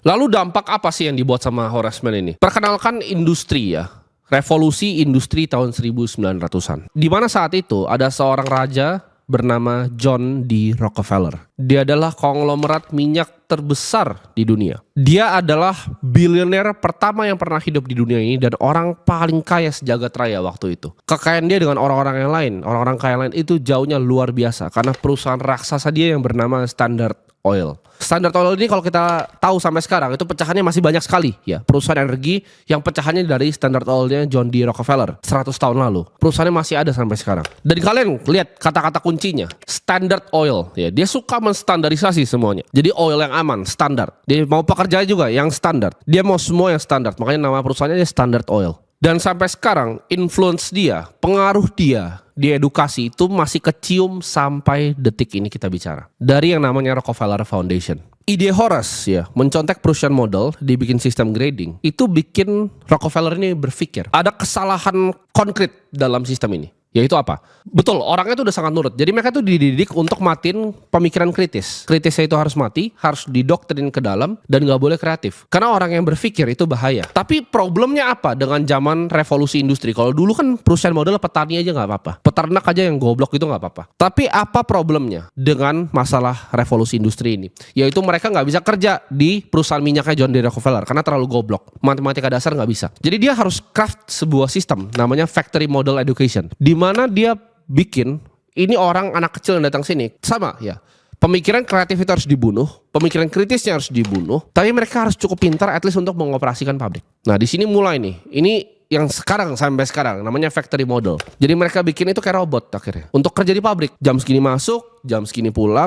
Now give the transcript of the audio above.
Lalu dampak apa sih yang dibuat sama Horace Mann ini? Perkenalkan industri ya. Revolusi industri tahun 1900-an. Di mana saat itu ada seorang raja bernama John D. Rockefeller. Dia adalah konglomerat minyak terbesar di dunia. Dia adalah bilioner pertama yang pernah hidup di dunia ini dan orang paling kaya sejagat raya waktu itu. Kekayaan dia dengan orang-orang yang lain, orang-orang kaya lain itu jauhnya luar biasa karena perusahaan raksasa dia yang bernama Standard Oil. Standard Oil ini kalau kita tahu sampai sekarang itu pecahannya masih banyak sekali ya. Perusahaan energi yang pecahannya dari Standard Oilnya John D. Rockefeller 100 tahun lalu. Perusahaannya masih ada sampai sekarang. Dan kalian lihat kata-kata kuncinya Standard Oil ya. Dia suka menstandarisasi semuanya. Jadi oil yang aman, standar. Dia mau pekerja juga yang standar. Dia mau semua yang standar. Makanya nama perusahaannya dia Standard Oil. Dan sampai sekarang influence dia, pengaruh dia di edukasi itu masih kecium sampai detik ini kita bicara. Dari yang namanya Rockefeller Foundation. Ide Horace ya, mencontek Prussian model, dibikin sistem grading, itu bikin Rockefeller ini berpikir ada kesalahan konkret dalam sistem ini. Yaitu apa? Betul, orangnya tuh udah sangat nurut. Jadi mereka tuh dididik untuk matiin pemikiran kritis. Kritisnya itu harus mati, harus didoktrin ke dalam, dan gak boleh kreatif. Karena orang yang berpikir itu bahaya. Tapi problemnya apa dengan zaman revolusi industri? Kalau dulu kan perusahaan model petani aja gak apa-apa. Peternak aja yang goblok itu gak apa-apa. Tapi apa problemnya dengan masalah revolusi industri ini? Yaitu mereka gak bisa kerja di perusahaan minyaknya John D. Rockefeller karena terlalu goblok. Matematika dasar gak bisa. Jadi dia harus craft sebuah sistem namanya factory model education. Mana dia bikin ini orang anak kecil yang datang sini sama ya. Pemikiran kreatif itu harus dibunuh, pemikiran kritisnya harus dibunuh, tapi mereka harus cukup pintar at least untuk mengoperasikan pabrik. Nah, di sini mulai nih. Ini yang sekarang sampai sekarang namanya factory model. Jadi mereka bikin itu kayak robot akhirnya. Untuk kerja di pabrik, jam segini masuk, jam segini pulang.